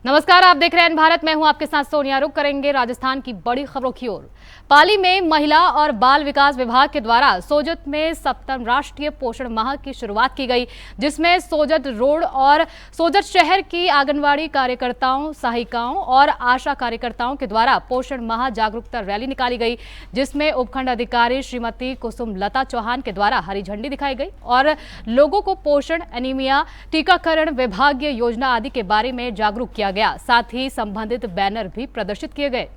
नमस्कार, आप देख रहे हैं भारत। मैं हूं आपके साथ सोनिया। रुक करेंगे राजस्थान की बड़ी खबरों की ओर। पाली में महिला और बाल विकास विभाग के द्वारा सोजत में 7वें राष्ट्रीय पोषण माह की शुरुआत की गई, जिसमें सोजत रोड और सोजत शहर की आंगनवाड़ी कार्यकर्ताओं, सहायिकाओं और आशा कार्यकर्ताओं के द्वारा पोषण माह जागरूकता रैली निकाली गई, जिसमें उपखंड अधिकारी श्रीमती कुसुम लता चौहान के द्वारा हरी झंडी दिखाई गई और लोगों को पोषण, एनीमिया, टीकाकरण, विभागीय योजना आदि के बारे में जागरूक किया गया। साथ ही संबंधित बैनर भी प्रदर्शित किए गए।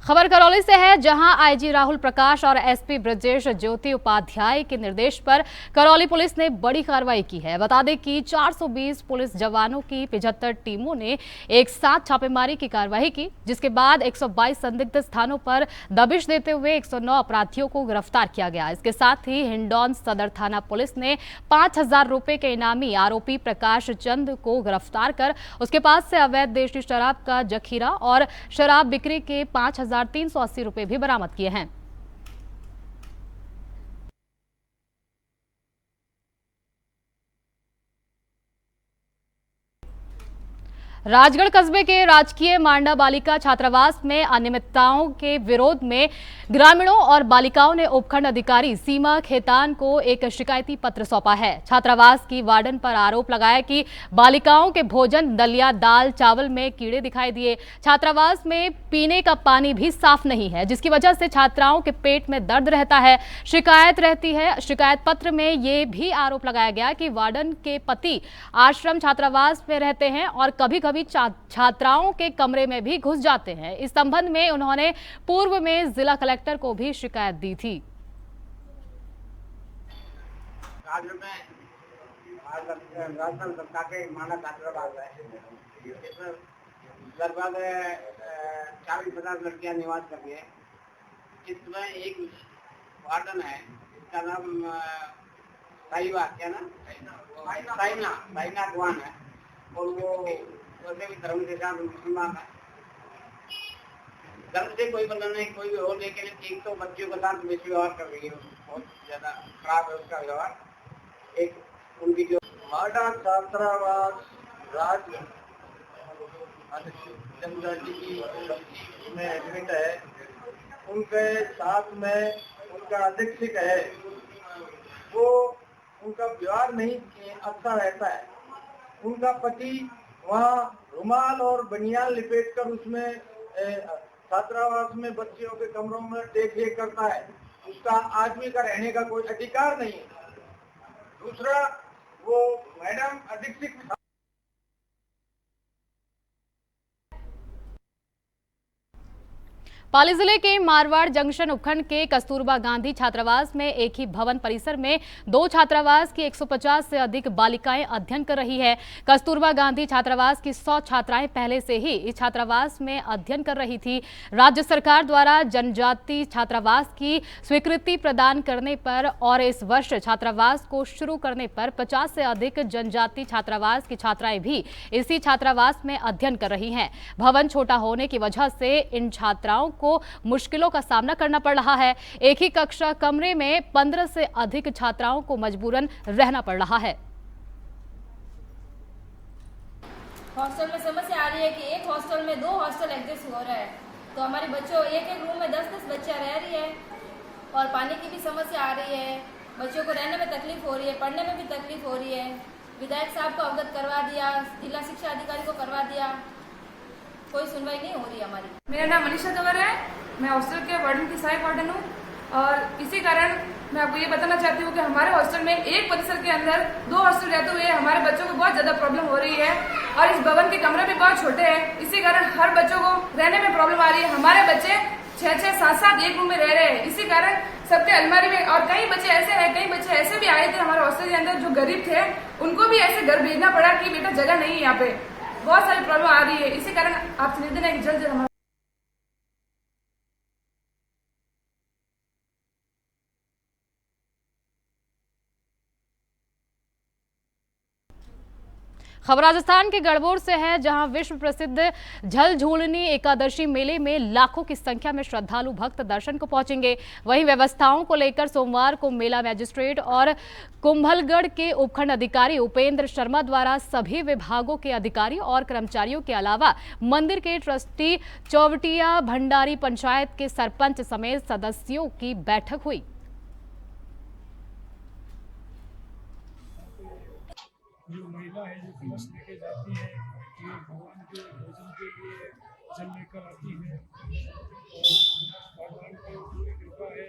खबर करौली से है, जहां आईजी राहुल प्रकाश और एसपी ब्रजेश ज्योति उपाध्याय के निर्देश पर करौली पुलिस ने बड़ी कार्रवाई की है। बता दें कि 420 पुलिस जवानों की 75 टीमों ने एक साथ छापेमारी की कार्रवाई की, जिसके बाद 122 संदिग्ध स्थानों पर दबिश देते हुए 109 अपराधियों को गिरफ्तार किया गया। इसके साथ ही हिंडौन सदर थाना पुलिस ने 5000 रुपए के इनामी आरोपी प्रकाश चंद को गिरफ्तार कर उसके पास से अवैध देशी शराब का जखीरा और शराब बिक्री के 5380 रुपए भी बरामद किए हैं। राजगढ़ कस्बे के राजकीय मांडा बालिका छात्रावास में अनियमितताओं के विरोध में ग्रामीणों और बालिकाओं ने उपखंड अधिकारी सीमा खेतान को एक शिकायती पत्र सौंपा है। छात्रावास की वार्डन पर आरोप लगाया कि बालिकाओं के भोजन दलिया, दाल, चावल में कीड़े दिखाई दिए। छात्रावास में पीने का पानी भी साफ नहीं है, जिसकी वजह से छात्राओं के पेट में दर्द रहता है, शिकायत रहती है। शिकायत पत्र में ये भी आरोप लगाया गया कि वार्डन के पति आश्रम छात्रावास में रहते हैं और कभी कभी छात्राओं के कमरे में भी घुस जाते हैं। इस संबंध में उन्होंने पूर्व में जिला कलेक्टर को भी शिकायत दी थी। राजस्थान सरकार के माना छात्रावास है, इसमें लगभग 40-50 लड़कियां निवास करती है। इसमें एक वार्डन है, इसका नाम साइवा क्या ना साइना द्वान है, और वो वैसे भी धर्म के साथ मुसलमान है। धर्म से कोई बंधन नहीं, कोई भी हो, लेकिन एक तो बच्चियों के साथ मिसव्यवहार कर रही है, बहुत ज्यादा खराब है उसका व्यवहार। एक उनकी जो माडा छात्रावास राज्य जनजाति की में एडमिट है, उनके साथ में उनका अधीक्षक है, वो उनका व्यवहार नहीं अच्छा रहता है। उनका पति वहाँ रुमाल और बनियान लिपेटकर उसमें छात्रावास में बच्चियों के कमरों में देख रेख करता है। उसका आदमी का रहने का कोई अधिकार नहीं है। दूसरा, वो मैडम अधीक्षक पाली जिले के मारवाड़ जंक्शन उपखंड के कस्तूरबा गांधी छात्रावास में एक ही भवन परिसर में 2 छात्रावास की 150 से अधिक बालिकाएं अध्ययन कर रही है। कस्तूरबा गांधी छात्रावास की 100 छात्राएं पहले से ही इस छात्रावास में अध्ययन कर रही थी। राज्य सरकार द्वारा जनजाति छात्रावास की स्वीकृति प्रदान करने पर और इस वर्ष छात्रावास को शुरू करने पर 50 से अधिक जनजाति छात्रावास की छात्राएं भी इसी छात्रावास में अध्ययन कर रही हैं। भवन छोटा होने की वजह से इन छात्राओं को मुश्किलों का सामना करना पड़ रहा है। एक ही कक्षा कमरे में 15 से अधिक छात्राओं को मजबूरन रहना पड़ रहा है। हॉस्टल में समस्या आ रही है कि एक हॉस्टल में 2 हॉस्टल एडजस्ट हो रहा है, तो हमारे बच्चों एक रूम में 10-10 बच्चियां रह रही है और पानी की भी समस्या आ रही है। बच्चों को रहने में तकलीफ हो रही है, पढ़ने में भी तकलीफ हो रही है। विधायक साहब को अवगत करवा दिया, जिला शिक्षा अधिकारी को करवा दिया, कोई सुनवाई नहीं हो रही हमारी। मेरा नाम मनीषा तंवर है, मैं हॉस्टल के वार्डन की सहायक वार्डन हूँ और इसी कारण मैं आपको ये बताना चाहती हूँ कि हमारे हॉस्टल में एक परिसर के अंदर 2 हॉस्टल रहते हुए हमारे बच्चों को बहुत ज़्यादा प्रॉब्लम हो रही है और इस भवन के कमरे भी बहुत छोटे हैं। इसी कारण हर बच्चों को रहने में प्रॉब्लम आ रही है। हमारे बच्चे 6-6, 7-7 एक रूम में रह रहे हैं। इसी कारण सबके अलमारी में, और कई बच्चे ऐसे हैं, कई बच्चे ऐसे भी आए थे हमारे हॉस्टल के अंदर जो गरीब थे, उनको भी ऐसे घर भेजना पड़ा कि बेटा जगह नहीं है यहाँ पे। बहुत सारी प्रॉब्लम आ रही है। इसी कारण आपसे निवेदन है कि जल्द हमारा खबर राजस्थान के गढ़बोर से है, जहां विश्व प्रसिद्ध झलझूलनी एकादशी मेले में लाखों की संख्या में श्रद्धालु भक्त दर्शन को पहुंचेंगे। वहीं व्यवस्थाओं को लेकर सोमवार को मेला मैजिस्ट्रेट और कुंभलगढ़ के उपखंड अधिकारी उपेंद्र शर्मा द्वारा सभी विभागों के अधिकारी और कर्मचारियों के अलावा मंदिर के ट्रस्टी, चौवटिया, भंडारी पंचायत के सरपंच समेत सदस्यों की बैठक हुई। जो महिला है जो कलश लेके जाती है, ये भगवान के भोजन के लिए जल लेकर आती है और भगवान की पूरी कृपा है।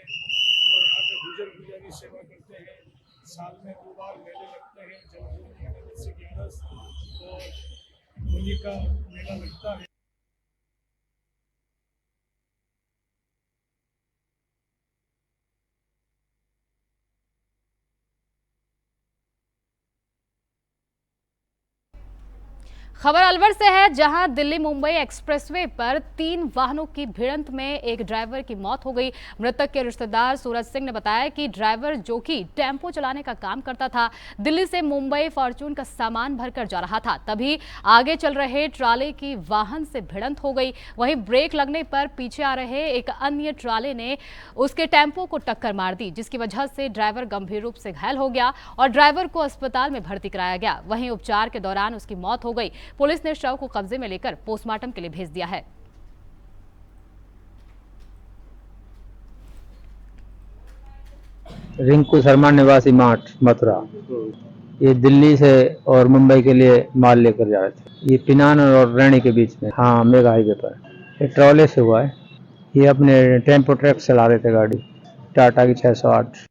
और यहाँ पे गुजर गुजारी सेवा करते हैं। साल में 2 बार मेले लगते हैं, जलझूलनी एकादशी 11 और होली का मेला लगता है। खबर अलवर से है, जहां दिल्ली मुंबई एक्सप्रेसवे पर 3 वाहनों की भिड़ंत में एक ड्राइवर की मौत हो गई। मृतक के रिश्तेदार सूरज सिंह ने बताया कि ड्राइवर, जो कि टेम्पो चलाने का काम करता था, दिल्ली से मुंबई फॉर्चून का सामान भरकर जा रहा था, तभी आगे चल रहे ट्राले की वाहन से भिड़ंत हो गई। वहीं ब्रेक लगने पर पीछे आ रहे एक अन्य ट्राले ने उसके टेम्पो को टक्कर मार दी, जिसकी वजह से ड्राइवर गंभीर रूप से घायल हो गया और ड्राइवर को अस्पताल में भर्ती कराया गया। वहीं उपचार के दौरान उसकी मौत हो गई। पुलिस ने शव को कब्जे में लेकर पोस्टमार्टम के लिए भेज दिया है। रिंकू शर्मा, निवासी माठ, मथुरा। ये दिल्ली से और मुंबई के लिए माल लेकर जा रहे थे। ये पिनान और रैणी के बीच में, हाँ, मेगा हाईवे पर। ये ट्रॉले से हुआ है। ये अपने टेम्पो ट्रक चला रहे थे, गाड़ी टाटा की 608।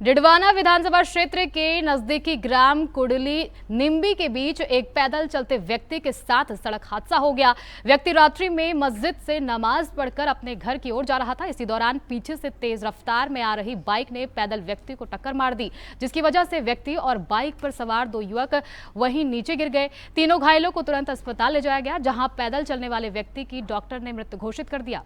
डिडवाना विधानसभा क्षेत्र के नजदीकी ग्राम कुडली निम्बी के बीच एक पैदल चलते व्यक्ति के साथ सड़क हादसा हो गया। व्यक्ति रात्रि में मस्जिद से नमाज पढ़कर अपने घर की ओर जा रहा था। इसी दौरान पीछे से तेज रफ्तार में आ रही बाइक ने पैदल व्यक्ति को टक्कर मार दी, जिसकी वजह से व्यक्ति और बाइक पर सवार 2 युवक वहीं नीचे गिर गए। तीनों घायलों को तुरंत अस्पताल ले जाया गया, जहां पैदल चलने वाले व्यक्ति की डॉक्टर ने मृत घोषित कर दिया।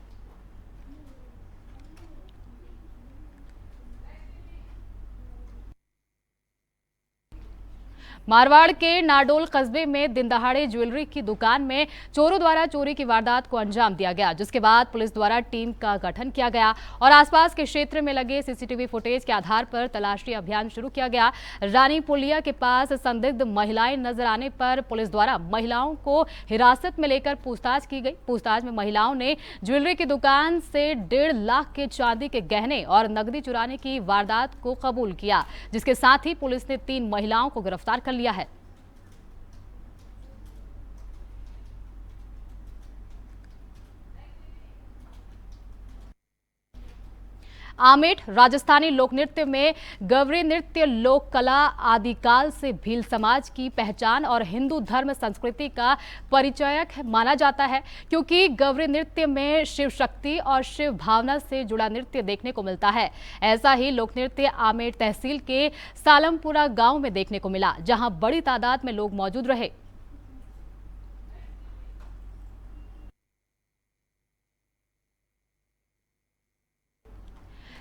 मारवाड़ के नाडोल कस्बे में दिन दहाड़े ज्वेलरी की दुकान में चोरों द्वारा चोरी की वारदात को अंजाम दिया गया, जिसके बाद पुलिस द्वारा टीम का गठन किया गया और आसपास के क्षेत्र में लगे सीसीटीवी फुटेज के आधार पर तलाशी अभियान शुरू किया गया। रानी पुलिया के पास संदिग्ध महिलाएं नजर आने पर पुलिस द्वारा महिलाओं को हिरासत में लेकर पूछताछ की गई। पूछताछ में महिलाओं ने ज्वेलरी की दुकान से 1.5 लाख के चांदी के गहने और नकदी चुराने की वारदात को कबूल किया, जिसके साथ ही पुलिस ने 3 महिलाओं को गिरफ्तार कर लिया है। आमेठ राजस्थानी लोक नृत्य में गवरी नृत्य लोक कला आदिकाल से भील समाज की पहचान और हिंदू धर्म संस्कृति का परिचायक माना जाता है, क्योंकि गवरी नृत्य में शिव शक्ति और शिव भावना से जुड़ा नृत्य देखने को मिलता है। ऐसा ही लोक नृत्य आमेठ तहसील के सालमपुरा गांव में देखने को मिला, जहां बड़ी तादाद में लोग मौजूद रहे।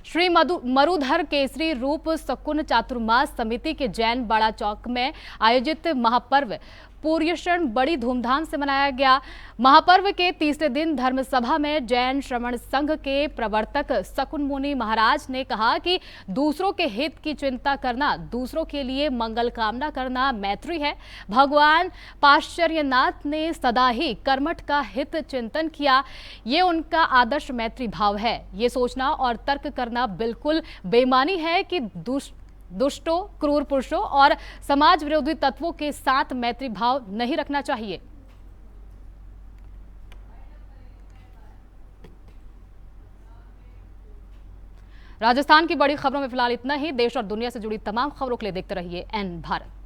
श्री मरुधर केसरी रूप शकुन चातुर्मास समिति के जैन बाड़ा चौक में आयोजित महापर्व पूर्यषण बड़ी धूमधाम से मनाया गया। महापर्व के तीसरे दिन धर्मसभा में जैन श्रवण संघ के प्रवर्तक शकुन मुनि महाराज ने कहा कि दूसरों के हित की चिंता करना, दूसरों के लिए मंगल कामना करना मैत्री है। भगवान पाश्चर्यनाथ ने सदा ही कर्मठ का हित चिंतन किया। ये उनका आदर्श मैत्री भाव है। ये सोचना और तर्क करना बिल्कुल बेईमानी है कि दुष्टों, क्रूर पुरुषों और समाज विरोधी तत्वों के साथ मैत्री भाव नहीं रखना चाहिए। राजस्थान की बड़ी खबरों में फिलहाल इतना ही। देश और दुनिया से जुड़ी तमाम खबरों के लिए देखते रहिए एन भारत।